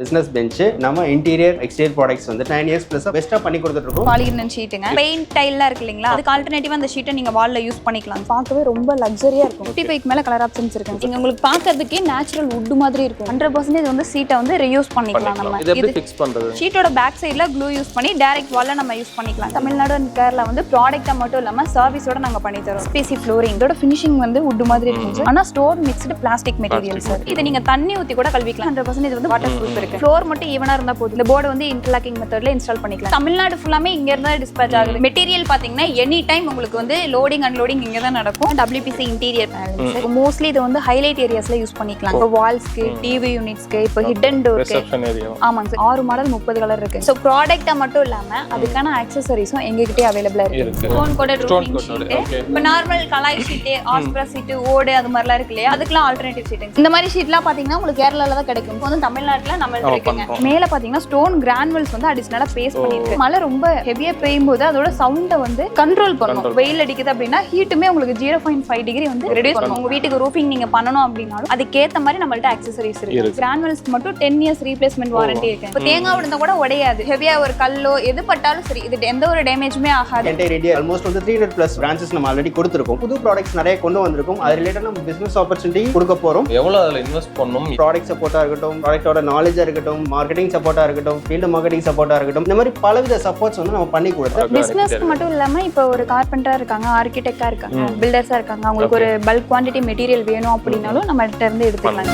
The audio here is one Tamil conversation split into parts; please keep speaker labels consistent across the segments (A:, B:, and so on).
A: பிசினஸ் பெஞ்ச் நம்ம இன்டீரியர் எக்ஸ்டீரியர் ப்ராடக்ட்ஸ் வந்து 9 இயர்ஸ் பிளஸ் பெஸ்ட்டாக பண்ணி கொடுத்துட்டு இருக்கோம்.
B: பாலிகிரனன் ஷீட்டுங்க, பெயிண்ட் டைல்லாம் இருக்கு இல்லைங்களா, அதுக்கு ஆல்டர்னேட்டிவா அந்த ஷீட்டை நீங்க வால்ல யூஸ் பண்ணிக்கலாம். பார்க்கவே ரொம்ப லக்ஸரியா இருக்கும். 55 மேல கலர் ஆப்ஷன்ஸ் இருக்கு. நீங்க உங்களுக்கு பார்க்கிறதுக்கே நேச்சுரல் வுட் மாதிரி இருக்கும். 100% வந்து ஷீட்டை வந்து ரீயூஸ் பண்ணிக்கலாம். நம்ம
C: இது எப்படி ஃபிக்ஸ் பண்றது?
B: ஷீட்டோட பேக் சைடுல க்ளூ யூஸ் பண்ணி டைரக்ட் வால்ல நம்ம யூஸ் பண்ணிக்கலாம். தமிழ்நாடு அண்ட் கேரளா வந்து ப்ராடக்ட்டா மட்டும் இல்லாம சர்வீஸோட நாங்க பண்ணி தரோம். ஸ்பேசி ஃப்ளோரிங் இதோட ஃபினிஷிங் வந்து வுட் மாதிரி இருக்கும் சார். ஆனா stone mixed plastic material sir. இது நீங்க தண்ணி ஊத்தி கூட கழுவிக்கலாம். 100% இது வந்து வாட்டர் ப்ரூஃப் இருக்கு. ஃப்ளோர் மட்டும் ஈவனா இருந்தா போதும். இந்த போர்டு வந்து இன்டர்லாக்கிங் மெத்தட்ல இன்ஸ்டால் பண்ணிக்கலாம். தமிழ்நாடு ஃபுல்லாமே இங்க இருந்தா டிஸ்பேட்ச் ஆகுது. மெட்டீரியல் பாத்தீங்கன்னா எனி டைம் உங்களுக்கு வந்து லோடிங் அன்லோடிங் இங்க தான் நடக்கும். WPC இன்டீரியர் பேனல் மோஸ்ட்லி இது வந்து ஹைலைட் ஏரியாஸ்ல யூஸ் பண்ணிக்கலாம். இப்போ வால்ஸ்க்கு, டிவி யூனிட்ஸ்க்கு, இப்போ ஹிடன் டோருக்கு.
C: Reception area.
B: ஆமாங்க சார். 6 மாடல் 30 கலர் இருக்கு. சோ ப்ராடக்ட்டா மட்டும் இல்லாம அதுக்கான ஆக்சஸரீஸும் எங்ககிட்டே அவைலபிளா இருக்கு. ஸ்டோன் கோடட் ரூஃபிங் ஷீட், இப்போ நார்மல் கலாய் ஷீட், ஆஸ்பிரா ஷீட், ஓடு அது மாதிரிலாம் இருக்கு இல்லையா, அதுக்கெல்லாம் ஆல்டர்னேட்டிவ் ஷீட். இந்த மாதிரி ஷீட்லாம் பாத்தீங்கன்னா உங்களுக்கு கேரளால தான் கிடைக்கும். இப்போ வந்து தமிழ்நாட்டுல நம்ம இருக்குங்க. மேல பாத்தீங்கன்னா ஸ்டோன் கிரானுவல்ஸ் வந்து அடிஷனலா பேஸ்ட் பண்ணிருக்கு. மழை ரொம்ப ஹெவியா பெய்யும் போது அதோட சவுண்ட வந்து கண்ட்ரோல் பண்ணும். வெயில் அடிக்குது அப்படின்னா ஹீட்டுமே உங்களுக்கு 0.5 டிகிரி வந்து ரெடியூஸ் பண்ணும். உங்க வீட்டுக்கு ரூஃபிங் நீங்க பண்ணணும் அப்படின்னாலும் அதுக்கேத்த மாதிரி நம்மள்ட்ட ஆக்சஸரீஸ் இருக்கு. கிரானுவல்ஸ்க்கு மட்டும் 10 இயர்ஸ் ரீப்ளேஸ்மெண்ட் வாரண்டி இருக்கு. இப்போ தேங்காய் விழுந்தா கூட உடையாது. ஹெவியா ஒரு கல்லோ எது பட்டாலும் சரி, இது எந்த ஒரு டேமேஜுமே ஆகாது.
A: என்டையர் ஏரியா ஆல்மோஸ்ட் வந்து 300 பிளஸ் பிரான்ச்சஸ் நம்ம ஆல்ரெடி கொடுத்துருக்கோம். புது ப்ராடக்ட்ஸ் நிறைய கொண்டு வந்திருக்கும். அது ரிலேட்டட் நம்ம பிசினஸ் ஆப்பர்ச்சுனிட்டி கொடுக்க போறோம்.
C: எவ்வளவு அதுல இன்வெஸ்ட் பண்ணணும்?
A: ப்ராடக்ட் சப்போர்ட்டா இருக்கட்டும், ப்ராடக்ட்டோட நாலேஜா இருக்கட்டும், மார்க்கெட்டிங் சப்போர்ட்டா இருக்கட்டும், ஃபீல்டு மார்க்கெட்டிங் சப்போர்ட்டா இருக்கட்டும், இந்த மாதிரி பலவித சப்போர்ட்ஸ் வந்து நம்ம பண்ணி கொடுத்தோம்.
B: பிசினஸ்க்கு மட்டும் இல்லாம இப்போ ஒரு கார்பெண்டரா இருக்காங்க, ஆர்கிடெக்டா இருக்காங்க, பில்டர்ஸா இருக்காங்க, அவங்களுக்கு ஒரு பல்க் குவான்டிட்டி மெட்டீரியல் வேணும் அப்படின்னாலும் நம்ம கிட்ட இருந்து எடுத்துக்கலாம்.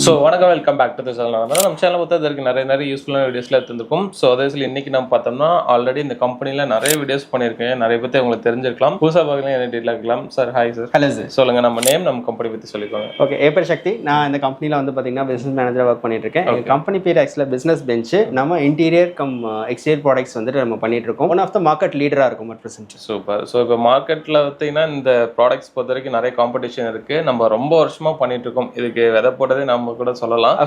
C: ஸோ வணக்கம், welcome back to the channel. நம்ம சேனல் பார்த்தா இதற்கு நிறைய யூஸ்ஃபுல்லான வீடியோஸ்லாம் எடுத்துருக்கோம். ஸோ அதே சில இன்னைக்கு நம்ம பார்த்தோம்னா ஆல்ரெடி இந்த கம்பெனியில் நிறைய வீடியோஸ் பண்ணியிருக்கேன். நிறைய பற்றி உங்களுக்கு தெரிஞ்சிருக்கலாம். புதுசாக பார்க்கலாம் என்ன டீட்டெயில் இருக்கலாம். Sir hi sir.
A: Hello sir.
C: சொல்லுங்கள், நம்ம நேம், நம்ம கம்பெனி பற்றி சொல்லிக்கோங்க.
A: ஓகே, ஏப்பர் சக்தி. நான் இந்த கம்பெனியில் வந்து பார்த்தீங்கன்னா பிசினஸ் மேனேஜராக ஒர்க் பண்ணிட்டு இருக்கேன். எங்கள் கம்பெனி பேர் ஆக்சுவலாக பிசினஸ் பெஞ்ச். நம்ம இன்டீரியர் கம் எக்ஸ்டீரியர் ப்ராடக்ட்ஸ் வந்துட்டு நம்ம பண்ணிட்டு இருக்கோம். ஒன் ஆஃப் த மார்க்கெட் லீடராக இருக்கும் அட் ப்ரெசென்ட்.
C: சூப்பர். ஸோ இப்போ மார்க்கெட்டில் பார்த்தீங்கன்னா இந்த ப்ராடக்ட்ஸ் பொறுத்த வரைக்கும் நிறைய காம்படிஷன் இருக்குது. நம்ம ரொம்ப வருஷமாக பண்ணிட்டு இருக்கோம். இதுக்கு விதை போட்டதே நம்ம கூட சொல்லலாம்.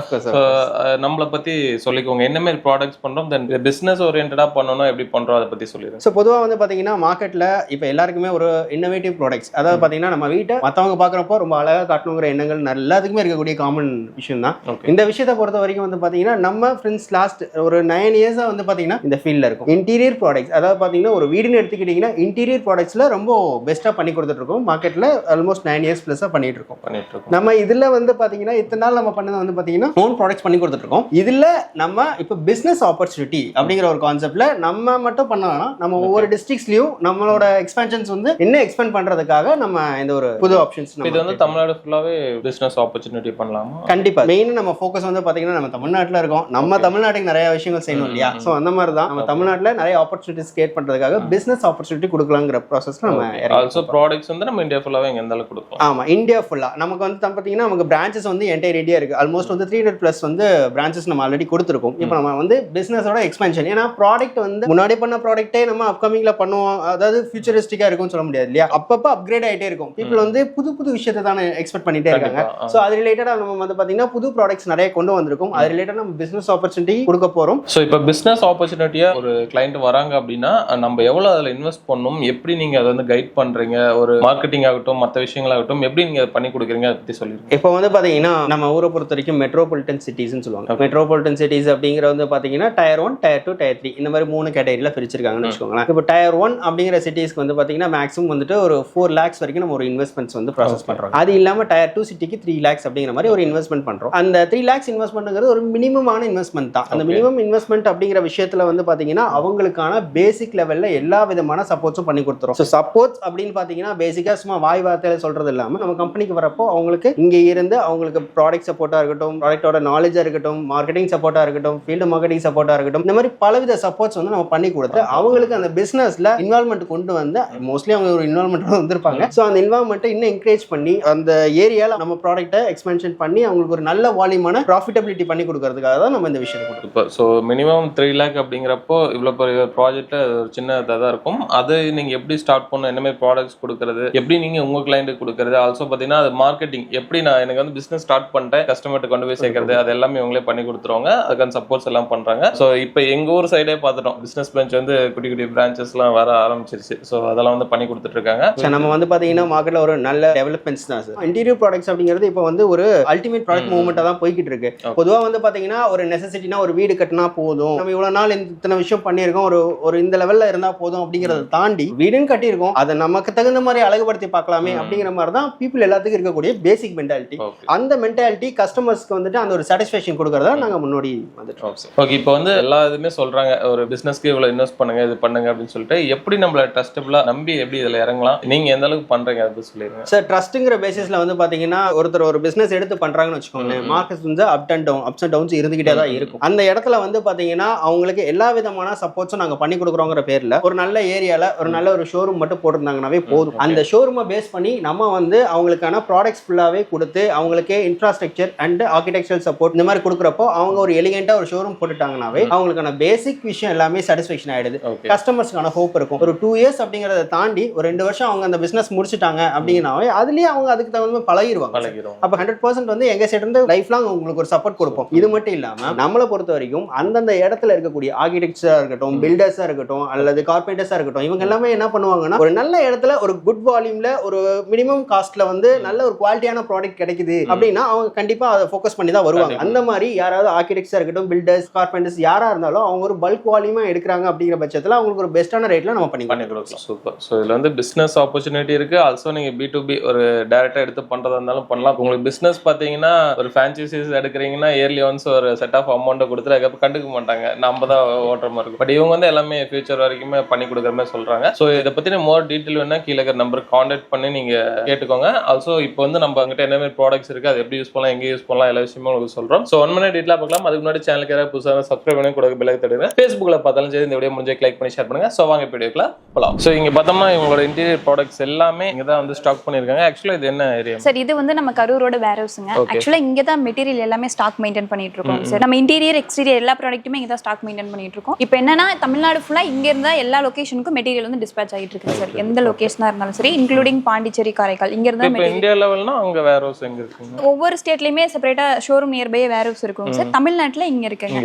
C: நம்மளை பத்தி சொல்லிக்கோங்க, என்ன மாதிரி ப்ராடக்ட்ஸ் பண்றோம், தென் பிசினஸ் ஓரியன்டா பண்ணனும், எப்படி பண்றோம் அதை பத்தி சொல்லிடுங்க.
A: ஸோ பொதுவாக வந்து பாத்தீங்கன்னா மார்க்கெட்ல இப்போ எல்லாருக்குமே ஒரு இன்னோவேட்டிவ் ப்ராடக்ட்ஸ், அதாவது பாத்தீங்கன்னா நம்ம வீட்டை மற்றவங்க பார்க்குறப்போ ரொம்ப அழகா காட்டணுங்கிற எண்ணங்கள் எல்லாத்துக்குமே இருக்கக்கூடிய காமன் விஷயம் தான். இந்த விஷயத்தை பொறுத்த வரைக்கும் வந்து பாத்தீங்கன்னா நம்ம ஃப்ரெண்ட்ஸ் லாஸ்ட் ஒரு 9 இயர்ஸா வந்து பாத்தீங்கன்னா இந்த ஃபீல்ட்ல இருக்கும். இன்டீரியர் ப்ராடக்ட்ஸ், அதாவது பாத்தீங்கன்னா ஒரு வீடுன்னு எடுத்துக்கிட்டீங்கன்னா இன்டீரியர் ப்ராடக்ட்ஸ்ல ரொம்ப பெஸ்ட்டா பண்ணி கொடுத்துட்டு இருக்கோம். மார்க்கெட்ல ஆல்மோஸ்ட் 9 இயர்ஸ் பிளஸா பண்ணிட்டு இருக்கோம். நம்ம இதுல வந்து பாத்தீங்கன்னா இத்தனை நாள் நம்ம பண்ணது வந்து பாத்தீங்கன்னா ஓன் ப்ராடக்ட்ஸ் பண்ணி கொடுத்துட்டு இருக்கோம். இதுல நம்ம இப்போ பிசினஸ் ஆப்பர்ச்சுனிட்டி அப்படிங்கிற ஒரு கான்செப்ட்ல நம்ம மட்டும் பண்ணலாம். நம்ம ஒவ்வொரு டிஸ்ட்ரிக்ட்ஸ்லயும் நம்மளோட எக்ஸ்பென்ஷன்ஸ் வந்து இன்னும் எக்ஸ்பெண்ட் பண்றதுக்காக நம்ம இந்த ஒரு புது ஆப்ஷன்ஸ்
C: இது வந்து தமிழ்நாடு ஃபுல்லாவே பிசினஸ் ஆப்பர்ச்சுனிட்டி பண்ணலாமா?
A: கண்டிப்பா. மெயின் நம்ம ஃபோக்கஸ் வந்து பாத்தீங்கன்னா நம்ம தமிழ்நாட்டுல இருக்கோம். நம்ம தமிழ்நாட்டுக்கு நிறைய விஷயங்கள் செய்யணும் இல்லையா? சோ அந்த மாதிரி தான் நம்ம தமிழ்நாட்டுல நிறைய ஆப்பர்ச்சுனிட்டிஸ் கிரியேட் பண்றதுக்காக பிசினஸ் ஆப்பர்ச்சுனிட்டி கொடுக்கலாங்கிற ப்ராசஸ்ல நம்ம
C: ஆல்சோ ப்ராடக்ட்ஸ் வந்து நம்ம இந்தியா ஃபுல்லாவே எங்க இருந்தாலும் கொடுப்போம்.
A: ஆமா, இந்தியா ஃபுல்லா நமக்கு வந்து பாத்தீங்கன்னா நமக்கு பிரான்ச்சஸ் வந்து என்டையர் இந்தியா இருக்கு. ஆல்மோஸ்ட் வந்து 300 பிளஸ் வந்து பிரான்ச்சஸ் நம்ம ஆல்ரெடி கொடுத்துருக்கோம். இப்போ நம்ம வந்து பிசினஸோட எக்ஸ்பென்ஷன், ஏன்னா ப்ராடக்ட் வந்து முன்னாடி பண்ண ப்ராடக்ட்டே நம்ம அப்கமிங்ல பண்ணுவோம், அதாவது ஃபியூச்சரிஸ்டிக்கா இருக்கும்னு சொல்ல முடியாது இல்லையா? அப்பப்போ அப்கிரேட் ஆகிட்டே இருக்கும். பீப்புள் வந்து புது புது விஷயத்தை தானே எக்ஸ்பெக்ட் பண்ணிட்டே இருக்காங்க. ஸோ அது ரிலேட்டடாக நம்ம வந்து பார்த்தீங்கன்னா புது ப்ராடக்ட்ஸ் நிறைய கொண்டு வந்திருக்கும். அது ரிலேட்டட் நம்ம பிசினஸ் ஆப்பர்ச்சுனிட்டி கொடுக்க போறோம்.
C: ஸோ இப்போ பிசினஸ் ஆப்பர்ச்சுனிட்டியா ஒரு கிளைண்ட் வராங்க அப்படின்னா நம்ம எவ்வளவு அதில் இன்வெஸ்ட் பண்ணணும், எப்படி நீங்க அதை வந்து கைட் பண்றீங்க, ஒரு மார்க்கெட்டிங் ஆகட்டும் மற்ற விஷயங்களாகட்டும் எப்படி நீங்க பண்ணி கொடுக்குறீங்க அதை பத்தி சொல்லிருக்கீங்க.
A: இப்போ வந்து பாத்தீங்கன்னா நம்ம ஊரை பொறுத்த வரைக்கும் மெட்ரோபாலிட்டன் சிட்டிஸ்ன்னு சொல்லுவாங்க. மெட்ரோபாலிட்டன் சிட்டிஸ் அப்படிங்கிற வந்து பாத்தீங்கன்னா டயர் 1, டயர் 2, டயர் 3 இந்த மாதிரி 3 கேட்டகரியில பிரிச்சிருக்காங்கன்னு வச்சுக்கோங்களேன். இப்போ டயர் 1 அப்படிங்கிற சிட்டிஸ்க்கு வந்து பாத்தீங்கன்னா மேக்ஸிமம் வந்துட்டு ஒரு 4 lakhs வரைக்கும் நம்ம ஒரு இன்வெஸ்ட்மெண்ட்ஸ் வந்து ப்ராசஸ் பண்றோம். அது இல்லாம டயர் 2 சிட்டிக்கு 3 lakhs அப்படிங்கிற மாதிரி ஒரு இன்வெஸ்ட்மெண்ட் பண்றோம். அந்த 3 lakhs இன்வெஸ்ட்மெண்ட்ங்கிறது ஒரு மினிமமான இன்வெஸ்ட்மெண்ட் தான். அந்த மினிமம் இன்வெஸ்ட்மெண்ட் அப்படிங்கிற விஷயத்துல வந்து பாத்தீங்கன்னா அவங்களுக்கான பேசிக் லெவல்ல எல்லா விதமான சப்போர்ட்ஸும் பண்ணி கொடுத்துரும். ஸோ சப்போர்ட்ஸ் அப்படின்னு பாத்தீங்கன்னா பேசிக்கா சும்மா வாய் வார்த்தையில சொல்றது இல்லாம நம்ம கம்பெனிக்கு வரப்போ அவங்களுக்கு இங்க இருந்து அவங்களுக்கு ப்ராடக்ட் சப்போர்ட்டா இருக்கட்டும், ப்ராடக்டோட நாலேஜா இருக்கட்டும், மார்க்கெட்டிங் சப்போர்ட்டா இருக்கட்டும், ஃபீல்டு மார்க்கெட்டிங் சப்போர்ட்டா இருக்கட்டும், இந்த மாதிரி பலவித சப்போர்ட்ஸ் வந்து நம்ம பண்ணி கொடுத்து அவங்களுக்கு அந்த பிசினஸ்ல இன்வால்வ்மெண்ட் கொண்டு வந்து மோஸ்ட்லி அவங்க ஒரு இன்வால்வ்மெண்ட் வந்திருப்பாங்க. ஸோ அந்த இன்வால்வ்மெண்ட்டை இன்னும் என்கரேஜ் பண்ணி அந்த ஏரியால நம்ம ப்ராடக்ட்டை எக்ஸ்பென்ஷன் பண்ணி அவங்களுக்கு ஒரு நல்ல வால்யூமான ப்ராஃபிட்டபிலிட்டி பண்ணி கொடுக்கறதுக்காக தான் நம்ம இந்த விஷயத்தை கொடுப்போம்.
C: ஸோ மினிமம் 3 lakh அப்படிங்கிறப்போ இவ்வளோ பெரிய ப்ராஜெக்ட் ஒரு சின்ன இதாக தான் இருக்கும். அது நீங்க எப்படி ஸ்டார்ட் பண்ணணும், என்ன மாதிரி ப்ராடக்ட்ஸ் கொடுக்கறது, எப்படி நீங்க உங்க கிளைண்ட்டுக்கு கொடுக்கறது, ஆல்சோ பார்த்தீங்கன்னா அது மார்க்கெட்டிங் எப்படி நான் எனக்கு வந்து பிசினஸ் ஸ்டார்ட் பண்ணிட்டேன், கஸ்டமர்கிட்ட கொண்டு போய் சேர்க்கறது அது எல்லாமே இவங்களே பண்ணி கொடுத்துருவாங்க. அதுக்கான சப்போர்ட்ஸ் எல்லாம் பண்றாங்க. ஸோ இப்போ எங்க ஊர் சைடே பார்த்துட்டோம், பிசினஸ் பிரான்ச் வந்து குட்டி குட்டி பிரான்ச்சஸ்லாம் வர ஆரம்பிச்சிருச்சு. ஸோ அதெல்லாம் வந்து பண்ணி கொடுத்துட்டு இருக்காங்க.
A: நம்ம வந்து பாத்தீங்கன்னா மார்க்கெட்ல ஒரு நல்ல டெவலப்மெண்ட்ஸ் தான் சார். இன்டீரியர் ப்ராடக்ட்ஸ் அப்படிங்கிறது இப்போ வந்து ஒரு அல்டிமேட் ப்ராடக்ட் மூவ்மெண்டா தான் போய்கிட்டு இருக்கு. பொதுவா வந்து பாத்தீங்கன்னா ஒரு நெசசிட்டினா ஒரு வீடு கட்டினா போதும், நம்ம இவ்வளவு நாள் இத்தனை விஷயம் பண்ணியிருக்கோம், ஒரு இந்த லெவல்ல இருந்தா போதும் அப்படிங்கறத தாண்டி வீடுன்னு கட்டியிருக்கோம், அதை நமக்கு தகுந்த மாதிரி அழகுபடுத்தி பார்க்கலாமே அப்படிங்கிற மாதிரி தான் பீப்புள் எல்லாத்துக்கும் இருக்கக்கூடிய பேசிக் மென்டாலிட்டி. அந்த மென்டாலிட்டி கஸ்டமர்ஸ்க்கு வந்துட்டு அந்த ஒரு சாட்டிஸ்ஃபேக்ஷன் கொடுக்கறதா நாங்க முன்னாடி வந்துட்டோம்.
C: ஓகே, இப்போ வந்து எல்லா இதுமே சொல்றாங்க ஒரு பிசினஸ்க்கு இவ்வளவு இன்வெஸ்ட் பண்ணுங்க இது பண்ணுங்க அப்படின்னு சொல்லிட்டு, எப்படி நம்மள ட்ரஸ்டபிளா நம்பி எப்படி இதுல இறங்கலாம், நீங்க எந்த அளவுக்கு பண்றீங்க அதை சொல்லிருங்க
A: சார். ட்ரஸ்ட்ங்கிற பேசிஸ்ல வந்து பாத்தீங்கன்னா ஒருத்தர் ஒரு பிசினஸ் எடுத்து பண்றாங்கன்னு வச்சுக்கோங்க, மார்க்கெட் வந்து அப்ஸ் அண்ட் டவுன்ஸ் இருந்துகிட்டே தான் இருக்கும். அந்த இடத்துல வந்து பாத்தீங்கன்னா அவங்களுக்கு எல்லா விதமான சப்போர்ட்ஸும் நாங்க பண்ணி கொடுக்குறோங்கிற பேர்ல ஒரு நல்ல ஏரியால ஒரு நல்ல ஒரு ஷோரூம் மட்டும் போட்டிருந்தாங்கன்னாவே போதும். அந்த ஷோரூமை பேஸ் பண்ணி நம்ம வந்து அவங்களுக்கான ப்ராடக்ட்ஸ் ஃபுல்லாவே கொடுத்து அவங்களுக்கே இன்ஃப்ராஸ்ட்ரக்சர் அண்ட் ஆர்கிடெக்சரல் சப்போர்ட் இந்த மாதிரி கொடுக்குறப்போ அவங்க ஒரு எலிகென்ட்டா ஒரு ஷோரூம் போட்டுட்டாங்கன்னாவே அவங்களுக்கான பேசிக் விஷயம் எல்லாமே சாட்டிஸ்ஃபேக்ஷன் ஆயிடுது. கஸ்டமர்ஸ்க்கான ஹோப் இருக்கும். ஒரு 2 years அப்படிங்கறத தாண்டி ஒரு 2 வருஷம் அவங்க அந்த பிசினஸ் முடிச்சுட்டாங்க அப்படிங்கனாவே அதுலயே அவங்க அதுக்கு தகுந்த பழகிடுவாங்க. அப்ப 100% வந்து எங்க சைடு இருந்து லைஃப் லாங் உங்களுக்கு ஒரு சப்போர்ட் கொடுப்போம். இது மட்டும் இல்லாம நம்மளை பொறுத்த வரைக்கும் அந்தந்த இடத்துல இருக்கக்கூடிய ஆர்கிடெக்டர்ஸா இருக்கட்டும், பில்டர்ஸா இருக்கட்டும், அல்லது கார்பெண்டர்ஸா இருக்கட்டும், இவங்க எல்லாமே என்ன பண்ணுவாங்கன்னா ஒரு நல்ல இடத்துல ஒரு குட் வால்யூம்ல ஒரு மினிமம் காஸ்ட்ல வந்து நல்ல ஒரு குவாலிட்டியான ப்ராடக்ட் கிடைக்குது அப்படின்னா அவங்க கண்டிப்பா அதை ஃபோக்கஸ் பண்ணி தான் வருவாங்க. அந்த மாதிரி யாராவது ஆர்கிடெக்ட்ஸா இருக்கட்டும், பில்டர்ஸ், கார்பெண்டர்ஸ் யாரா இருந்தாலும் அவங்க ஒரு பல்க் வால்யூமா எடுக்கிறாங்க அப்படிங்கிற பட்சத்துல அவங்களுக்கு ஒரு பெஸ்டான ரேட்ல நம்ம பண்ணி கொடுக்கலாம்.
C: சூப்பர். ஸோ இதுல வந்து பிசினஸ் ஆப்பர்ச்சுனிட்டி இருக்கு. ஆல்சோ நீங்க B2B ஒரு டைரக்டா எடுத்து பண்றதா இருந்தாலும் பண்ணலாம். உங்களுக்கு பிசினஸ் பாத்தீங்கன்னா ஒரு ஃபிரான்ச்சைசிஸ் எடுக்கிறீங்கன்னா இயர்லி ஒன்ஸ் ஒரு செட் ஆஃப் அமௌண்ட் கொடுத்து அதுக்கப்புறம் கண்டுக்க மாட்டாங்க, நம்ம தான் ஓட்டுற மாதிரி இருக்கும். பட் இவங்க வந்து எல்லாமே ஃபியூச்சர் வரைக்குமே பண்ணி கொடுக்குற மாதிரி சொல்றாங்க. ஸோ இதை பத்தின மோர் டீட்டெயில் வேணா கீழே இருக்கிற நம்பருக்கு கான்டாக்ட் பண்ணி நீங்க கேட்டுக்கோங்க. ஆல்சோ இப்போ வந்து நம்ம அங்கிட்ட என்ன மாதிரி ப்ராடக்ட்ஸ் இருக்கு, அது எப்படி யூஸ் பண்ணலாம், எங்க யூஸ் பண்ணலாம், எல்லா விஷயமும் உங்களுக்கு சொல்றோம். ஸோ 1 minute டீட்டெயிலாக பார்க்கலாம். அதுக்கு முன்னாடி சேனலுக்கு யாராவது புதுசாக சப்ஸ்கிரைப் பண்ணி கூட பெல் தட்டுங்க. ஃபேஸ்புக்ல பார்த்தாலும் சரி, இந்த வீடியோ முடிஞ்ச லைக் பண்ணி ஷேர் பண்ணுங்க. ஸோ வாங்க வீடியோக்குள்ள போலாம். ஸோ இங்க பார்த்தோம்னா இவங்களோட இன்டீரியர் ப்ராடக்ட்ஸ் எல்லாமே இங்க தான் வந்து ஸ்டாக் பண்ணிருக்காங்க. ஆக்சுவலா இது என்ன ஏரியா
B: சார்? இது வந்து நம்ம கரூரோட வேர்ஹவுஸ்ங்க. ஆக்சுவலா இங்க தான் மெட்டீரியல் எல்லாமே ஸ்டாக் மெயின்டைன் பண்ணிட்டு இருக்கோம் சார். நம்ம இன்டீரியர் எக்ஸ்டீரியர் எல்லா ப்ராடக்ட்டுமே இங்க தான் ஸ்டாக் மெயின்டைன் பண்ணிட்டு இருக்கோம். இப்போ என்னன்னா தமிழ்நாடு ஃபுல்லா இங்க இருந்தா எல்லா லொகேஷனுக்கும் மெட்டீரியல் வந்து டிஸ்பேட்ச் ஆகிட்டு இருக்கு சார். எந்த லொகேஷனா இருந்தாலும் சரி, இன்க்ளூடிங் பாண்டிச்சேரி, காரைக்கால், இங்க இருந்தா
C: இந்தியா லெவல்னா அங்க வேர்ஹவுஸ் எங்க இருக்குங்க?
B: ஒவ்வொரு ஸ்டேட்லயுமே செப்பரேட்டா ஷோரூம் நியர்பை வேர்ஹவுஸ் இருக்கும் சார். தமிழ்நாட்டுல இங்க இருக்குங்க.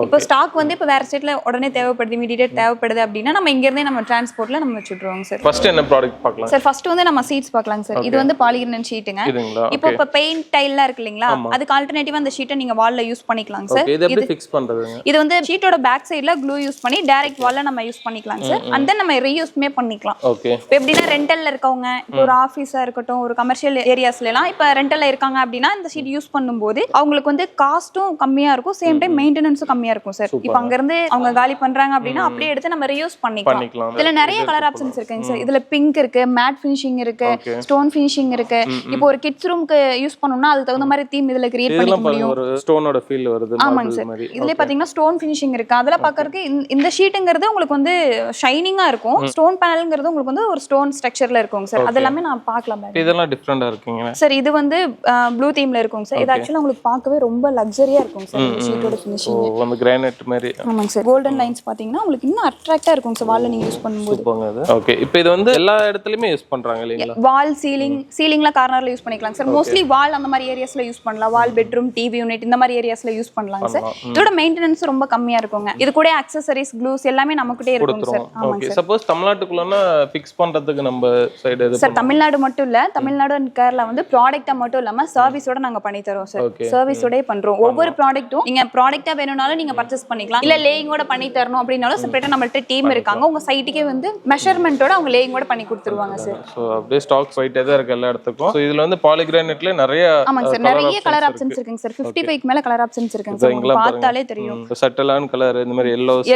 B: இப்போ ஸ்டாக் வந்து இப்போ வேற ஸ்டேட்ல உடனே தேவைப்படுது, இமிடியேட் தேவைப்படுது அப்படின்னா நம்ம இங்க இருந்தே நம்ம டிரான்ஸ்போர்ட்ல நம்ம வச்சுடுறோம் சார்.
C: ஃபர்ஸ்ட் என்ன ப்ராடக்ட் பார்க்கலாம்
B: சார்? ஃபர்ஸ்ட் வந்து நம்ம சீட்ஸ் பார்க்கலாம் சார். இது வந்து பாலிகிரினன் ஷீட்டுங்க. இப்போ பெயிண்ட் டைல்லாம் இருக்கு இல்லீங்களா, அதுக்கு ஆல்டர்னேட்டிவா அந்த ஷீட்டை நீங்க வால்ல யூஸ் பண்ணிக்கலாம் சார்.
C: இது எப்படி ஃபிக்ஸ் பண்றதுங்க?
B: இது வந்து ஷீட்டோட பேக் சைடுல க்ளூ யூஸ் பண்ணி டைரக்ட் வால்ல நம்ம யூஸ் பண்ணிக்கலாம் சார். அண்ட் தென் நம்ம ரீயூஸ்மே பண்ணிக்கலாம்.
C: ஓகே.
B: இப்போ எப்படின்னா ரெண்டல்ல இருக்கவங்க, இப்போ ஒரு ஆஃபீஸா இருக்கட்டும், ஒரு கமர்ஷியல் ஏரியாஸ்ல எல்லாம் இப்போ ரெண்டல்ல இருக்காங்க அப்படின்னா இந்த ஷீட் யூஸ் பண்ணும்போது அவங்களுக்கு வந்து காஸ்ட்டும் கம்மியா இருக்கும், சேம் டைம் மெயின்டெனன்ஸும் கம்மியா இருக்கும் சார். இப்போ அங்க இருந்து அவங்க காலி பண்றாங்க அப்படின்னா அப்படியே எடுத்து நம்ம ரீயூஸ் பண்ணிக்கலாம். இதுல நிறைய கலர் ஆப்ஷன்ஸ் இருக்குங்க சார். இதுல பிங்க் இருக்கு, மேட் ஃபினிஷிங் இருக்கு, ஸ்டோன் ஃபினிஷிங் இருக்கு. இப்போ ஒரு கிட்ஸ் ரூமுக்கு யூஸ் பண்ணனும்னா அதுக்கு தகுந்த மாதிரி தீம் இதுல கிரியேட் பண்ணிக்க முடியும்.
C: ஒரு ஸ்டோனோட ஃபீல் வருது.
B: ஆமாங்க சார். இதுல பாத்தீங்கன்னா ஸ்டோன் ஃபினிஷிங் இருக்கு. அதெல்லாம் பார்க்கறதுக்கு இந்த ஷீட்ங்கிறது உங்களுக்கு வந்து ஷைனிங்கா இருக்கும். ஸ்டோன் பேனல்ங்கிறது உங்களுக்கு வந்து ஒரு ஸ்டோன் ஸ்ட்ரக்சர்ல இருக்கும் சார். அதெல்லாமே நான் பார்க்கலாம்.
C: இதெல்லாம் டிஃபரண்டா இருக்குங்க
B: சார். இது வந்து ப்ளூ தீம்ல இருக்கும் சார். இது ஆக்சுவலா உங்களுக்கு பார்க்கவே ரொம்ப லக்ஸரியா இருக்கும் சார். இந்த ஷீட்டோட ஃபினிஷிங்
C: அந்த கிரானைட் மாதிரி.
B: ஆமாங்க சார். கோல்டன் லைன்ஸ் பாத்தீங்கன்னா உங்களுக்கு இன்னும் அட்ராக்ட்டா இருக்கும் சார் வால்ல நீங்க யூஸ் பண்ணும்போது.
C: ஓகே. இப்போ இது வந்து எல்லா இடத்துலயுமே யூஸ் பண்றாங்க இல்லீங்களா?
B: வால், சீலிங்ல கார்னர்ல யூஸ் பண்ணிக்கலாம் சார். மோஸ்ட்லி வால் அந்த மாதிரி ஏரியாஸ்ல யூஸ் பண்ணலாம். வால், பெட்ரூம், டிவி யூனிட் இந்த மாதிரி ஏரியாஸ்ல யூஸ் பண்ணலாம் சார். இதோட மெயின்டெனன்ஸ் ரொம்ப கம்மியா இருக்குங்க. இது கூட அக்சஸரீஸ், க்ளூஸ் எல்லாமே நமக்கிட்டே இருக்கும் சார். ஆமாங்க சார்.
C: சப்போஸ் தமிழ்நாட்டுக்குள்ளனா ஃபிக்ஸ் பண்றதுக்கு நம்ம சைடு எது
B: சார்? தமிழ்நாடு மட்டும் இல்ல, தமிழ்நாடு அண்ட் கேரளா வந்து ப்ராடக்ட்டா மட்டும் இல்லாம சர்வீஸோட நாங்க பண்ணி தரோம் சார். சர்வீஸோடே பண்றோம். ஒவ்வொரு ப்ராடக்ட்டும் நீங்க ப்ராடக்ட்டா வேணும்னாலும் நீங்க பர்ச்சேஸ் பண்ணிக்கலாம். இல்ல லேயிங்கோட பண்ணி தரணும் அப்படினாலும் செப்பரேட்டா நம்மள்ட்ட டீம் இருக்காங்க. உங்க சைட்டுக்கே வந்து மெஷர்மென்ட்டோட அவங்க லேயிங்கோட பண்ணி கொடுத்துருவாங்க சார்.
C: சோ அப்படியே ஸ்டாக் ஃபைட்டே தான் இருக்கு எல்லா இடத்துக்கும். சோ இதுல வந்து பாலிகிரானைட்ல நிறைய
B: ஆமாங்க சார், நிறைய கலர் ஆப்ஷன்ஸ் இருக்குங்க சார். 55 க்கு மேல கலர் ஆப்ஷன்ஸ் இருக்குங்க சார். உங்களுக்கு பார்த்தாலே தெரியும்.
C: சட்டலான கலர் இந்த மாதிரி yellowish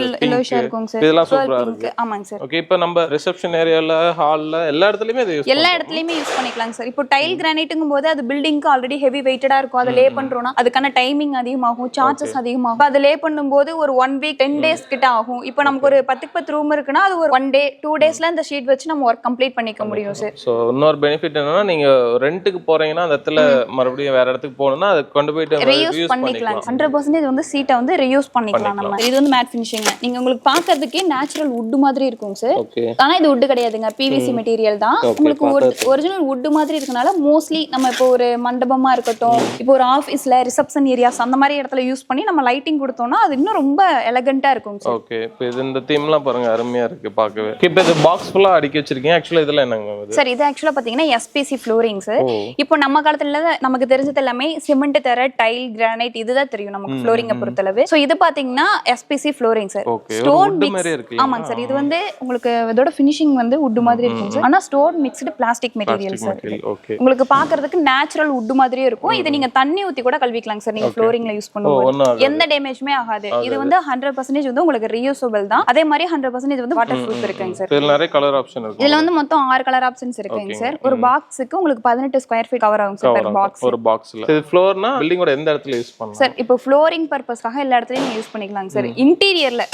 B: இருக்குங்க சார்.
C: இதெல்லாம் சூப்பரா இருக்கு.
B: ஆமாங்க சார்.
C: ஓகே. இப்போ நம்ம ரிசப்ஷன் ஏரியால, ஹால்ல எல்லா இடத்துலயுமே இது யூஸ்
B: எல்லா இடத்துலயுமே யூஸ் பண்ணிக்கலாங்க சார். இப்போ டைல் கிரானைட்ங்கும்போது அது பில்டிங்க்கு ஆல்ரெடி ஹெவி வெயிட்டடா இருக்கும். அதை லே பண்றோம்னா அதுக்கான டைமிங் அதிகமாகும், சார்ஜஸ் அதிகமாகும். அது லே பண்ணும்போது ஒரு 1 வீக் 10 டேஸ் கிட்ட ஆகும். இப்போ நமக்கு ஒரு 10 ரூம் இருக்குன்னா அது ஒரு 1 டே 2 டேஸ்ல இந்த ஷீட் வச்சு நம்ம ஒர்க் கம்ப்ளீட் பண்ணிக்க முடியும் சார்.
C: சோ இன்னொரு பெனிஃபிட் என்னன்னா நீங்க ரெண்டுக்கு போறீங்கன்னா அந்த இடத்துல மறுபடியும் வேற இடத்துக்கு போகணும்னா அதை கொண்டு போயிட்டு
B: ரீயூஸ் பண்ணிக்கலாம். 100% வந்து சீட்டை வந்து ரீயூஸ் பண்ணிக்கலாம் நம்ம. இது வந்து மேட் ஃபினிஷிங். நீங்க உங்களுக்கு பார்க்கிறதுக்கே நேச்சுரல் வுட் மாதிரி இருக்கும் சார். ஆனா இது வுட் கிடையாதுங்க, பிவிசி மெட்டீரியல் தான். உங்களுக்கு ஒரிஜினல் வுட் மாதிரி இருக்கனால மோஸ்ட்லி நம்ம இப்போ ஒரு மண்டபமா இருக்கட்டும், இருக்கட்டும், இப்போ ஒரு ஆஃபீஸ்ல ரிசப்ஷன் ஏரியாஸ் அந்த மாதிரி இடத்துல யூஸ் பண்ணி நம்ம லைட்டிங் கொடுத்தோம்னா அது இன்னும் ரொம்ப எலகண்டா இருக்கும் சார்.
C: ஓகே, இப்போ இது இந்த தீம்லாம் பாருங்க அருமையா இருக்கு பார்க்கவே. இப்போ இது பாக்ஸ் ஃபுல்லா அடுக்கி வச்சிருக்கீங்க. ஆக்சுவலா இதெல்லாம் என்னங்க இது?
B: சார் இது ஆக்சுவலா பாத்தீங்கன்னா எஸ்பிசி ஃப்ளோரிங் சார். இப்போ நம்ம காலத்துல நமக்கு தெரிஞ்சது எல்லாமே சிமெண்ட் தர, டைல், கிரானைட் இதுதான் தெரியும் நமக்கு ஃப்ளோரிங்கை பொறுத்தளவு. சோ இது பாத்தீங்கன்னா எஸ்பிசி ஃப்ளோரிங் சார். ஸ்டோன்
C: மாதிரி இருக்கு.
B: ஆமாங்க சார். இது வந்து உங்களுக்கு இதோட ஃபினிஷிங் வந்து வுட் மாதிரி இருக்கும் சார். ஆனா stone mixed plastic material sir.
C: Okay,
B: உங்களுக்கு பாக்குறதுக்கு நேச்சுரல் வுட் மாதிரியே இருக்கும். இது நீங்க தண்ணி ஊத்தி கூட கழுவிக்கலாம் சார். நீங்க ஃப்ளோரிங்ல யூஸ் பண்ணும்போது எந்த டேமேஜ்மே ஆகாது. இது வந்து 100% வந்து உங்களுக்கு ரீயூசபிள் தான். அதே மாதிரி 100% வந்து வாட்டர் ப்ரூஃப் இருக்குங்க சார்.
C: இதுல நிறைய கலர் ஆப்ஷன் இருக்கு.
B: இதுல வந்து மொத்தம் 6 கலர் ஆப்ஷன்ஸ் இருக்குங்க சார். ஒரு பாக்ஸ்க்கு உங்களுக்கு 18 ஸ்கொயர் ஃபீட் கவர் ஆகும் சார் per box.
C: ஒரு பாக்ஸ்ல இது ஃப்ளோர்னா பில்டிங்கோட எந்த இடத்துல யூஸ் பண்ணலாம்
B: சார்? இப்போ ஃப்ளோரிங் பர்பஸ்க்காக எல்லா இடத்துலயும் நீங்க யூஸ் பண்ணிக்கலாம் சார். இன்டீரியர்ல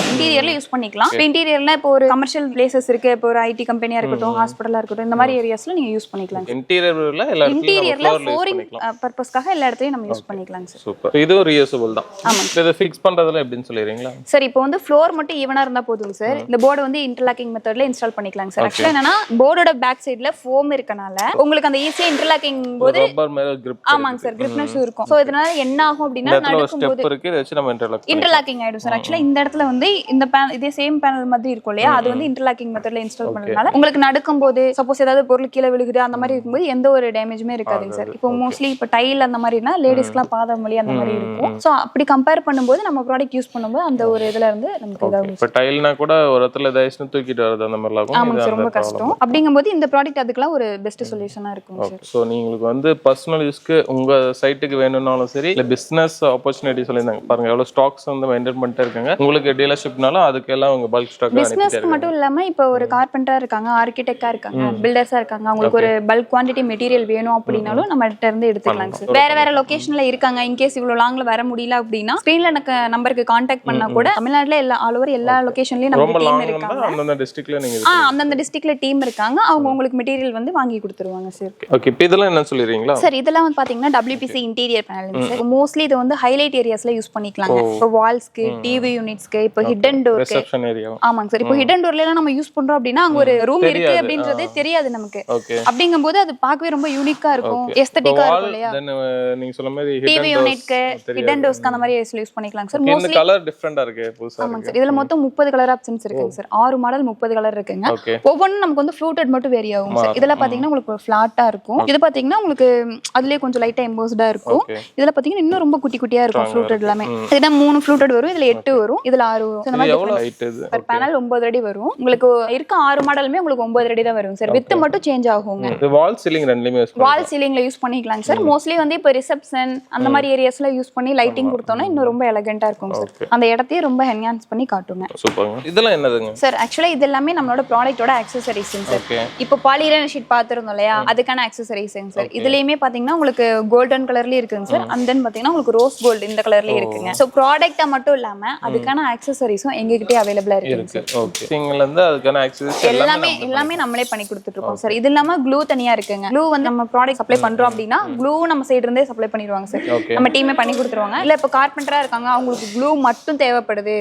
B: யூஸ் பண்ணிக்கலாம். இன்டீரியர்ல இப்போ ஒரு கமர்ஷியல் பிளேசஸ் இருக்கு, இப்போ ஒரு ஐடி கம்பெனியா இருக்கட்டும், ஹாஸ்பிடலா இருக்கட்டும், இந்த மாதிரி ஏரியாஸ்ல நீங்க யூஸ் பண்ணிக்கலாம்.
C: இன்டீரியர்ல எல்லா
B: இன்டீரியர்ல ஃப்ளோரிங் பர்பஸ்க்காக எல்லா இடத்துலயும் நம்ம யூஸ் பண்ணிக்கலாம் சார்.
C: சூப்பர். இது ரீயூசபிள் தான்.
B: ஆமா.
C: இத ஃபிக்ஸ் பண்றதுல எப்படின்னு சொல்றீங்களா?
B: சார் இப்போ வந்து ஃப்ளோர் மட்டும் ஈவனா இருந்தா போதும் சார். இந்த போர்டு வந்து இன்டர்லாக்கிங் மெத்தட்ல இன்ஸ்டால் பண்ணிக்கலாம் சார். ஆக்சுவலா என்னன்னா போர்டோட பேக் சைடுல ஃபோம் இருக்கனால உங்களுக்கு அந்த ஈஸியா இன்டர்லாக்கிங் போது
C: ரப்பர் மேல கிரிப்.
B: ஆமாங்க சார், கிரிப்னஸ் இருக்கும். சோ இதனால என்ன ஆகும் அப்படினா நடக்கும்போது
C: ஸ்டெப் இருக்கு, இத வச்சு நம்ம
B: இன்டர்லாக்கிங் ஆயிடும் சார். ஆக்சுவலா இந்த இடத்துல வந்து இந்த இதே சேம் பேனல் மாதிரி இருக்கும் இல்லையா, அது வந்து இன்டர்லாக்கிங் மெத்தட்ல இன்ஸ்டால் பண்ணதுனால உங்களுக்கு நடக்கும்போது சப்போஸ் ஏதாவது பொருள் கீழே விழுகுது அந்த மாதிரி இருக்கும்போது எந்த ஒரு டேமேஜுமே இருக்காதுங்க சார். இப்போ மோஸ்ட்லி இப்போ டைல் அந்த மாதிரினா லேடிஸ்க்குலாம் பாதம் வலி அந்த மாதிரி இருக்கும். சோ அப்படி கம்பேர் பண்ணும்போது நம்ம ப்ராடக்ட் யூஸ் பண்ணும்போது அந்த ஒரு இதுல இருந்து நமக்கு இதாகும்.
C: இப்போ டைல்னா கூட ஒரு இடத்துல தைஸ்னு தூக்கிட்டு வரது அந்த மாதிரி ஆகும்.
B: ஆமாங்க சார், ரொம்ப கஷ்டம். அப்படிங்கும்போது இந்த ப்ராடக்ட் அதுக்கெல்லாம் ஒரு பெஸ்ட் சொல்யூஷனா இருக்கும் சார்.
C: சோ நீங்களுக்கு வந்து பர்சனல் யூஸ்க்கு உங்க சைட்டுக்கு வேணும்னாலும் சரி, இல்ல பிசினஸ் ஆப்பர்ச்சுனிட்டி சொல்லிருந்தாங்க பாருங்க, எவ்வளவு ஸ்டாக்ஸ் வந்து மெயின்டைன் பண்ணிட்டே இருக்காங்க. உங்களுக்கு டீலர்ஷிப்னாலும் அதுக்கெல்லாம் உங்க பல்க் ஸ்டாக்
B: பிசினஸ்க்கு மட்டும் இல்லாம இப்போ ஒரு கார்பெண்டரா இருக்காங்க, ஆர்கிடெக்டா இருக்காங்க, பில்டர்ஸா இருக்காங்க, அவங்களுக்கு ஒரு பல்க் குவாண்டிட்டி மெட்டீரியல் வேணும் அப்படின்னாலும் நம்ம கிட்ட இருந்து எடுத்துக்கலாம் சார். வேற வேற லொகேஷன்ல இருக்காங்க, இன்கேஸ் இவ்வளவு லாங்ல வர முடியல அப்படின்னா ஸ்கிரீன்ல எனக்கு நம்பருக்கு கான்டாக்ட் பண்ணா கூட தமிழ்நாட்டுல எல்லா ஆல் ஓவர் எல்லா லொகேஷன்லயும் நம்ம டீம் இருக்காங்க.
C: அந்தந்த டிஸ்ட்ரிக்ட்ல நீங்க
B: அந்தந்த டிஸ்ட்ரிக்ட்ல டீம் இருக்காங்க, அவங்க உங்களுக்கு மெட்டீரியல் வந்து வாங்கி கொடுத்துருவாங்க சார்.
C: ஓகே, இப்போ இதெல்லாம் என்ன சொல்றீங்களா
B: சார்? இதெல்லாம் வந்து பாத்தீங்கன்னா WPC interior panel sir. Mostly இது வந்து ஹைலைட் ஏரியாஸ்ல யூஸ் பண்ணிக்கலாங்க. இப்போ வால்ஸ்க்கு, டிவி யூனிட்ஸ்க்கு, இப்போ ஹிடன் டோருக்கு.
C: Reception area.
B: ஆமாங்க சார். இப்போ ஹிடன் டோர்ல எல்லாம் நம்ம யூஸ் பண்றோம் அப்படின்னா அங்க ஒரு ரூம் இருக்கு அப்படின்றதே தெரியாது நமக்கு. அப்படிங்கும்போது அது பார்க்கவே ரொம்ப யூனிக்கா இருக்கும், எஸ்தெட்டிக்கா இருக்கும் இல்லையா?
C: நீங்க சொன்ன மாதிரி
B: டிவி யூனிட்க்கு, ஹிடன் டோர்ஸ்க்கு அந்த மாதிரி யூஸ் பண்ணிக்கலாம் சார்.
C: மோஸ்ட்லி கலர் டிஃபரண்டா இருக்கு புதுசா.
B: ஆமாங்க சார். இதுல மொத்தம் 30 கலர் ஆப்ஷன்ஸ் இருக்குங்க சார். 6 மாடல் 30 கலர் இருக்குங்க. ஒவ்வொன்றும் நமக்கு வந்து ஃப்ளூட்டட் மட்டும் வேரி ஆகும் சார். இதெல்லாம் பாத்தீங்கன்னா உங்களுக்கு ஃபிளாட்டா இருக்கும். இது பாத்தீங்கன்னா உங்களுக்கு அதுலயே கொஞ்சம் லைட்டா எம்போஸ்டா இருக்கும். இதுல பாத்தீங்கன்னா இன்னும் ரொம்ப குட்டி குட்டியா இருக்கும் ஃப்ளூட்டட் எல்லாமே. இதுல 3 ஃப்ளூட்டட் வரும், இதுல 8 வரும், இதுல 6 வரும். இந்த மாதிரி per panel 9 அடி வரும். உங்களுக்கு இருக்க 6 மாடலுமே உங்களுக்கு 9 அடி தான் வரும் சார். வித் மட்டும் சேஞ்ச் ஆகுங்க.
C: இது வால் சீலிங் ரெண்டுலயுமே யூஸ் பண்ணலாம்.
B: வால் சீலிங்ல யூஸ் பண்ணிக்கலாம் சார். மோஸ்ட்லி வந்து இப்போ ரிசப்ஷன் அந்த மாதிரி ஏரியாஸ்ல யூஸ் பண்ணி லைட்டிங் கொடுத்தோம்னா இன்னும் ரொம்ப எலகண்டா இருக்கும் சார். அந்த இடத்தையே ரொம்ப என்ஹான்ஸ் பண்ணி காட்டுங்க.
C: சூப்பர்ங்க. இதெல்லாம் என்னதுங்க
B: சார்? ஆக்சுவலா இது எல்லாமே நம்மளோட ப்ராடக்ட்டோட அக்சஸரீஸ்ங்க சார். இப்போ பாலிரன் ஷீட் பாத்துறோம் இல்லையா, அதுக்கான அக்சஸரீஸ்ங்க சார். இதுலயுமே பாத்தீங்கன்னா உங்களுக்கு கோல்டன் கலர்லயே இருக்குங்க சார். அண்ட் தென் பாத்தீங்கன்னா உங்களுக்கு ரோஸ் கோல்ட் இந்த கலர்லயே இருக்குங்க. சோ ப்ராடக்ட்டா மட்டும் இல்லாம அதுக்கான அக்சஸரீஸும் எங்ககிட்டயே அவைலபிளா இருக்கு.
C: ஓகே, சிங்கிள்ல இருந்து அதுக்கான அக்சஸரீஸ்
B: எல்லாமே நம்மளே பண்ணி கொடுத்துட்டு இருக்கோம் சார். இது இல்லாம க்ளூ தனியா இருக்குங்க. க்ளூ வந்து நம்ம ப்ராடக்ட் சப்ளை பண்றோம் அப்படின்னா க்ளூ நம்ம சைடு இருந்தே சப்ளை பண்ணிடுவாங்க சார். நம்ம டீமே பண்ணி கொடுத்துருவாங்க. இல்ல இப்போ கார்பெண்டரா இருக்காங்க, அவங்களுக்கு க்ளூ மட்டும் தேவைப்படுது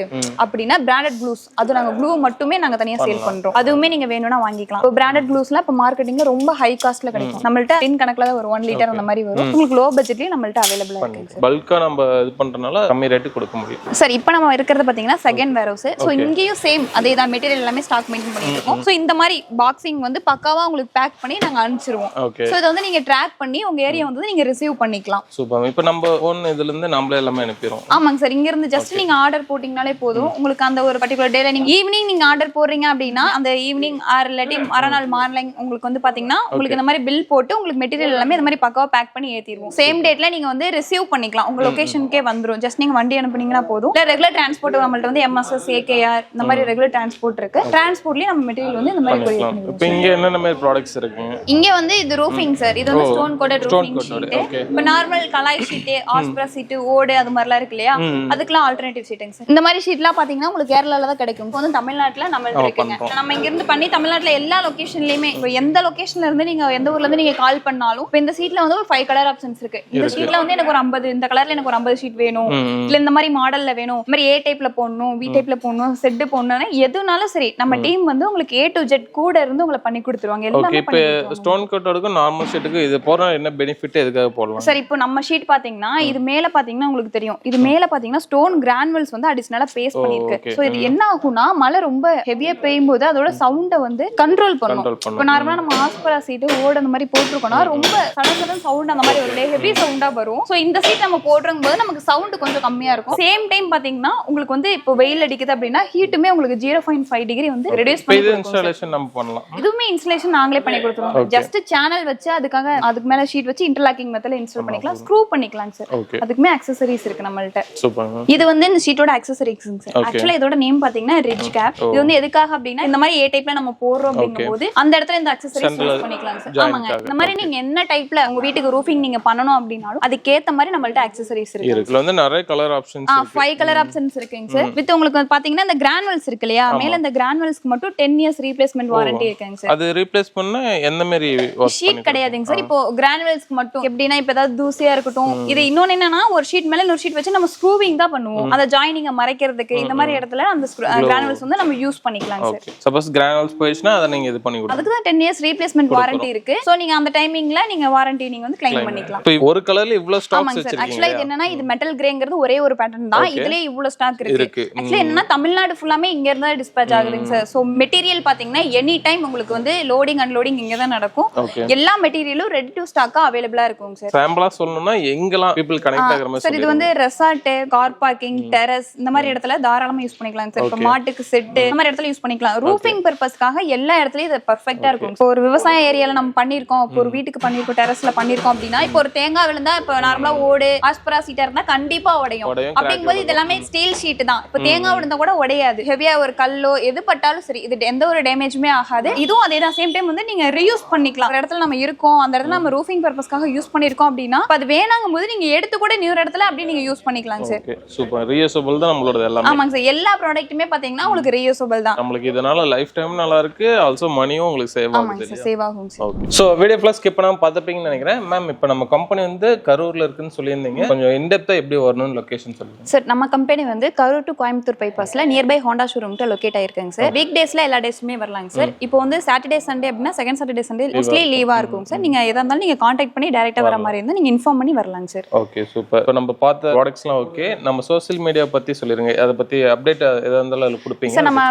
B: அப்படின்னா பிராண்டட் க்ளூஸ் அது நாங்க க்ளூ மட்டுமே நாங்க தனியா சேல் பண்றோம். அதுவுமே நீங்க வேணும்னா வாங்கிக்கலாம். இப்போ பிராண்டட் க்ளூஸ்லாம் இப்போ மார்க்கெட்டிங்ல ரொம்ப ஹை காஸ்ட்ல கிடைக்கும். நம்மள்ட்ட டின் கணக்குல தான் ஒரு 1 லிட்டர் அந்த மாதிரி வரும். உங்களுக்கு லோ பட்ஜெட்லயும் நம்மள்ட்ட அவைலபிளா இருக்கு சார்.
C: பல்கா நம்ம இது பண்றனால கம்மி ரேட் கொடுக்க முடியும்
B: சார். இப்போ நம்ம இருக்கிறது பாத்தீங்கன்னா செகண்ட் வேர் ஹவுஸ். சோ இங்கேயும் சேம் அதே தான் மெட்டீரியல் எல்லாமே ஸ்டாக் மெயின்டைன் பண்ணிட்டு இருக்கோம். சோ இந்த மாதிரி பாக்ஸிங் வந்து பக்காவா உங்களுக்கு பேக் பண்ணி நாங்க அனுப்பிச்சிருவோம். சோ இத வந்து நீங்க ட்ராக் பண்ணி உங்க ஏரியா வந்து நீங்க ரிசீவ் பண்ணிக்கலாம்.
C: சூப்பர். இப்போ நம்ம ஓன் இதுல இருந்து நம்மளே எல்லாமே அனுப்பிடுறோம்.
B: ஆமாங்க சார். இங்க இருந்து ஜஸ்ட் நீங்க ஆர்டர் போட்டீங்கனாலே போதும். உங்களுக்கு அந்த ஒரு பர்టిక్యులர் டேல நீங்க ஈவினிங் நீங்க ஆர்டர் போடுறீங்க அப்படின்னா அந்த ஈவினிங் ஆர் இல்லாட்டி மறுநாள் மார்னிங் உங்களுக்கு வந்து பாத்தீங்கன்னா உங்களுக்கு இந்த மாதிரி பில் போட்டு உங்களுக்கு மெட்டீரியல் எல்லாமே இந்த மாதிரி பக்காவா பேக் பண்ணி ஏத்திடுவோம். சேம் டேட்ல நீங்க வந்து ரிசீவ் பண்ணிக்கலாம். உங்க லொகேஷனுக்கே வந்துரும். ஜஸ்ட் நீங்க வண்டி அனுப்புனீங்கன்னா போதும். இல்ல ரெகுலர் டிரான்ஸ்போர்ட் நம்மள்ட்ட வந்து MSS AKR இந்த மாதிரி ரெகுலர் டிரான்ஸ்போர்ட் இருக்கு. டிரான்ஸ்போர்ட்லயே நம்ம மெட்டீரியல் வந்து இந்த மாதிரி கொரியர் பண்ணிடுவோம்.
C: இப்போ இங்க என்னென்ன மாதிரி ப்ராடக்ட்ஸ் இருக்குங்க?
B: இங்க வந்து இது ரூஃபிங் சார். இது வந்து ஸ்டோன் கோட்டட் ரூஃபிங் ஷீட். இப்போ நார்மல் கலாய் ஷீட், ஆஸ்பிரா ஷீட், ஓடு அது மாதிரிலாம் இருக்கு இல்லையா, அதுக்கெல்லாம் ஆல்டர்னேட்டிவ் ஷீட்டுங்க சார். இந்த மாதிரி ஷீட்லாம் பாத்தீங்கன்னா உங்களுக்கு கேரளால தான் கிடைக்கும். இப்போ வந்து தமிழ்நாட்டுல நம்மள்ட்ட இருக்குங்க. நம்ம இங்க இருந்து பண்ணி தமிழ்நாட்டுல எல்லா லொகேஷன்லயுமே இப்போ எந்த லொகேஷன்ல இருந்து நீங்க எந்த ஊர்ல இருந்து நீங்க கால் பண்ணாலும் இப்போ இந்த ஷீட்ல வந்து ஒரு 5 கலர் ஆப்ஷன்ஸ் இருக்கு. இந்த ஷீட்ல வந்து எனக்கு ஒரு 50 இந்த கலர்ல எனக்கு ஒரு 50 ஷீட் வேணும், இல்ல இந்த மாதிரி மாடல்ல வேணும், இந்த மாதிரி A டைப்ல போடணும், B டைப்ல போடணும், செட் போடணும்னா எதுனாலும் சரி நம்ம டீம் வந்து உங்களுக்கு A to Z கூட இருந்து உங்களை பண்ணி கொடுத்துருவாங்க. எல்லாமே
C: இப்போ ஸ்டோன் கோட்டோடுக்கும் நார்மல் ஷீட்டுக்கு இது போற என்ன பெனிஃபிட் எதுக்காக போடலாம்? போடலாம்
B: சார் இப்போ நம்ம ஷீட் பாத்தீங்கன்னா இது மேல பாத்தீங்கன்னா உங்களுக்கு தெரியும், இது மேல பாத்தீங்கன்னா ஸ்டோன் கிரானுவல்ஸ் வந்து அடிஷனலா பேஸ்ட் பண்ணிருக்கு. சோ இது என்ன ஆகும்னா மழை ரொம்ப ஹெவியா பெய்யும் போது அதோட சவுண்ட வந்து கண்ட்ரோல் பண்ணும். இப்போ நார்மலா நம்ம ஆஸ்பரா சீட் ஓடு அந்த மாதிரி போட்டிருக்கோம்னா ரொம்ப சடசடன் சவுண்ட் அந்த மாதிரி ஒரு ஹெவி சவுண்டா வரும். சோ இந்த சீட் நம்ம போடுறோம் போது நமக்கு சவுண்ட் கொஞ்சம் கம்மியா இருக்கும். சேம் டைம் பாத்தீங்கன்னா உங்களுக்கு வந்து இப்போ வெயில் அடிக்குது அப்படின்னா ஹீட்டுமே உங்களுக்கு 0.5 டிகிரி வந்து ரெடியூஸ் பண்ணி
C: இது இன்ஸ்டாலேஷன் நம்ம பண்ணலாம்.
B: இதுவுமே இன்ஸ்டலேஷன் நாங்களே பண்ணி கொடுத்துருவோம். ஜஸ்ட் சேனல் வச்சு அதுக்கு மேல ஷீட் வச்சு இன்டர்லாக்கிங் மெத்தட்ல இன்ஸ்டால் பண்ணிக்கலாம், ஸ்க்ரூ பண்ணிக்கலாம் சார். அதுக்குமே அக்சஸரீஸ் இருக்கு நம்மள்ட்ட.
C: சூப்பர்ங்க.
B: இது வந்து இந்த ஷீட்டோட அக்சஸரீஸ்ங்க சார். ஆக்சுவலா இதோட நேம் பாத்தீங்கன்னா ரிட்ஜ் கேப். இது வந்து எதுக்காக அப்படின்னா இந்த மாதிரி ஏ டைப்ல நம்ம போடுறோம் அப்படிங்கும்போது அந்த இடத்துல இந்த அக்சஸரீஸ் யூஸ் பண்ணிக்கலாம் சார். ஆமாங்க, இந்த மாதிரி நீங்க என்ன டைப்ல உங்க வீட்டுக்கு ரூஃபிங் நீங்க பண்ணனும் அப்படினாலும் அதுக்கேத்த மாதிரி நம்மள்ட்ட அக்சஸரீஸ் இருக்கு.
C: இதுல வந்து நிறைய கலர் ஆப்ஷன்ஸ் இருக்கு.
B: 5 கலர் ஆப்ஷன்ஸ் இருக்குங்க சார். வித் உங்களுக்கு பாத்தீங்கன்னா இந்த கிரானுவல்ஸ் இருக்கு இல்லையா, மேல இந்த கிரானுவல்ஸ்க்கு மட்டும் 10 இயர்ஸ் ரீப்ளேஸ்மென்ட் வாரண்டி இருக்குங்க சார்.
C: அது ரீப்ளேஸ் பண்ணா எந்த மாதிரி
B: ஷீட் கிடையாதுங்க சார். இப்போ கிரானுவல்ஸ்க்கு மட்டும் எப்படின்னா இப்ப ஏதாவது தூசியா இருக்கட்டும், இது இன்னொன்னு என்னன்னா ஒரு ஷீட் மேல இன்னொரு ஷீட் வச்சு நம்ம ஸ்க்ரூவிங் தான் பண்ணுவோம். அந்த ஜாயினிங்க மறைக்கிறதுக்கு இந்த மாதிரி இடத்துல அந்த கிரானுவல்ஸ் வந்து நம்ம யூஸ் பண்ணிக்கலாம் சார்.
C: சப்போஸ் கிரானுவல்ஸ் போயிடுச்சுனா அத நீங்க இது பண்ணி கொடுங்க.
B: அதுக்கு தான் 10 இயர்ஸ் ரீப்ளேஸ்மென்ட் வாரண்டி இருக்கு. சோ நீங்க அந்த டைமிங்ல நீங்க வாரண்டி நீங்க வந்து கிளைம் பண்ணிக்கலாம்.
C: இப்போ ஒரு கலர்ல இவ்ளோ ஸ்டாக்ஸ்
B: வச்சிருக்கீங்க. ஆக்சுவலா இது என்னன்னா இது மெட்டல் கிரேங்கிறது ஒரே ஒரு பேட்டர்ன் தான். இதுலயே இவ்ளோ ஸ்டாக் இருக்கு. ஆக்சுவலா என்னன்னா தமிழ்நாடு ஃபுல்லாமே இங்க இருந்தா டிஸ்பேட்ச் ஆகுதுங்க சார். சோ மெட்டீரியல் பாத்தீங்கன்னா எனி டைம் உங்களுக்கு வந்து லோடிங் அன்லோடிங் இங்க தான் நடக்கும். எல்லா மெட்டீரியலும் ரெடி டு ஸ்டாக்கா அவேலபிளா இருக்குங்க சார்.
C: சாம்பிளா சொல்லணும்னா எங்கலாம் people கனெக்ட் ஆகுற மாதிரி
B: சார் இது வந்து ரெசார்ட், கார் பார்க்கிங், டெரஸ் இந்த மாதிரி இடத்துல தாராளமா யூஸ் பண்ணிக்கலாம் சார். இப்போ மாட்டுக்கு செட் இந்த மாதிரி இடத்துல யூஸ் பண்ணிக்கலாம். ரூஃபிங் பர்பஸ்க்காக எல்லா இடத்துலயும் இது பெர்ஃபெக்ட்டா இருக்கும். இப்போ ஒரு விவசாய ஏரியால நம்ம பண்ணிருக்கோம், இப்போ ஒரு வீட்டுக்கு பண்ணிருக்கோம், டெரஸ்ல பண்ணிருக்கோம் அப்படின்னா இப்போ ஒரு தேங்காய் விழுந்தா இப்போ நார்மலா ஓடு ஆஸ்பரா சீட்டா இருந்தா கண்டிப்பா உடையும். அப்படிங்கும்போது இது எல்லாமே ஸ்டீல் ஷீட் தான். இப்போ தேங்காய் விழுந்தா கூட உடையாது. ஹெவியா ஒரு கல்லோ எது பட்டாலும் சரி இது எந்த ஒரு டேமேஜுமே ஆகாது. இதுவும் அதே தான். சேம் டைம் வந்து நீங்க ரீயூஸ் பண்ணிக்கலாம். ஒரு இடத்துல நம்ம இருக்கோம், அந்த இடத்துல நம்ம ரூஃபிங் பர்பஸ்க்காக யூஸ் பண்ணிருக்கோம் அப்படின்னா அது வேணாங்கும் போது நீங்க எடுத்து கூட நியூ இடத்துல அப்படியே நீங்க யூஸ் பண்ணிக்கலாம் சார்.
C: Okay super. ரீயூசபிள் தான் நம்மளோட எல்லாமே.
B: ஆமாங்க சார், எல்லா ப்ராடக்ட்டுமே பாத்தீங்கன்னா உங்களுக்கு ரீயூசபிள் தான்.
C: நமக்கு இதனால லைஃப் டைம் நல்லா இருக்கு, ஆல்சோ மணியும் உங்களுக்கு சேவ் ஆகுது.
B: ஆமாங்க சார், சேவ் ஆகும் சார்.
C: ஓகே சோ வீடியோ ஃபிளாஸ் ஸ்கிப் பண்ணாம பார்த்திருப்பீங்கன்னு நினைக்கிறேன். மேம் இப்போ நம்ம கம்பெனி வந்து கரூர்ல இருக்குன்னு சொல்லியிருந்தீங்க, கொஞ்சம் இன்டெப்தா எப்படி வரணும்னு லொகேஷன் சொல்லுங்க
B: சார். நம்ம கம்பெனி வந்து கரூர் டு கோயம்புத்தூர் பைபாஸ்ல நியர்பை ஹோண்டா ஷோரூம் லொகேட் ஆயிருக்குங்க சார். வீக் டேஸ்ல எல்லா டேஸுமே வரலாங்க சார். இப்போ வந்து சாட்டர்டே சண்டே அப்படின்னா செகண்ட் சாட்டர்டே சண்டே மோஸ்ட்லி லீவா இருக்கும் சார். நீங்க எதா இருந்தாலும் நீங்க கான்டாக்ட் பண்ணி டைரக்டா வர மாதிரி இருந்தா நீங்க இன்ஃபார்ம் பண்ணி வரலாங்க சார்.
C: Okay super. இப்போ நம்ம பார்த்த ப்ராடக்ட்ஸ்லாம் ஓகே, நம்ம சோஷியல் மீடியா பத்தி சொல்லிருங்க. அதை பத்தி அப்டேட் எதா இருந்தாலும் அதுல கொடுப்பீங்க
B: சார். நம்ம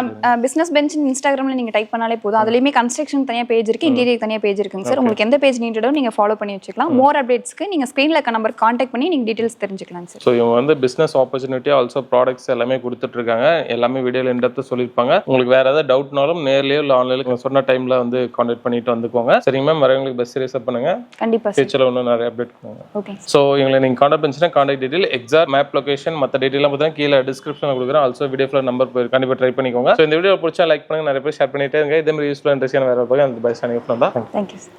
B: பிசினஸ் பெஞ்ச் இன்ஸ்டாகிராம்ல நீங்க டைப் பண்ணாலே போதும். அதுலயுமே கன்ஸ்ட்ரக்ஷன் தனியா பேஜ் இருக்கு, இன்டீரியர் தனியா பேஜ் இருக்குங்க சார். உங்களுக்கு எந்த பேஜ் நீடோ நீங்க ஃபாலோ பண்ணி வச்சுக்கலாம். மோர் அப்டேட்ஸ்க்கு நீங்க ஸ்கிரீன்ல இருக்க நம்பர் கான்டாக்ட் பண்ணி நீங்க டீடைல்ஸ் தெரிஞ்சுக்கலாம் சார்.
C: ஸோ இவங்க வந்து பிசினஸ் ஆப்பர்ச்சுனிட்டி ஆல்சோ ப்ராடக்ட்ஸ் எல்லாமே கொடுத்துட்டு இருக்காங்க. எல்லாமே வீடியோல இன்டெப்தா சொல்லிருப்பாங்க. உங்களுக்கு வேற ஏதாவது டவுட்னாலும் நேர்லயோ இல்ல ஆன்லைன்ல சொன்ன டைம்ல வந்து கான்டாக்ட் பண்ணிட்டு வந்துக்கோங்க. சரிங்க மேம், வரவங்களுக்கு பெஸ்ட் சர்வீஸ் பண்ணுங்க.
B: கண்டிப்பா
C: ஃபியூச்சர்ல இன்னும் நிறைய அப்டேட் பண்ணுங்க.
B: ஓகே.
C: ஸோ இவங்களை நீங்க கான்டாக்ட் பண்ணிச்சுன்னா contact detail, exact map location, மற்ற டீடைல்லாம் பார்த்தீங்கன்னா கீழே டிஸ்கிரிப்ஷன்ல கொடுக்குறேன். ஆல்சோ வீடியோ ஃபுல்லா நம்பர் கண்டிப்பா ட்ரை பண்ணிக்கோங்க. ஸோ இந்த வீடியோ பிடிச்சா லைக் பண்ணுங்க, நிறைய பேர் ஷேர் பண்ணிட்டே இருங்க. இதே மாதிரி யூஸ்ஃபுல் இன்ட்ரெஸ்டான வேற பார்க்க அந்த பை சைனிங் ஆஃப் தான்.
B: Thank you sir.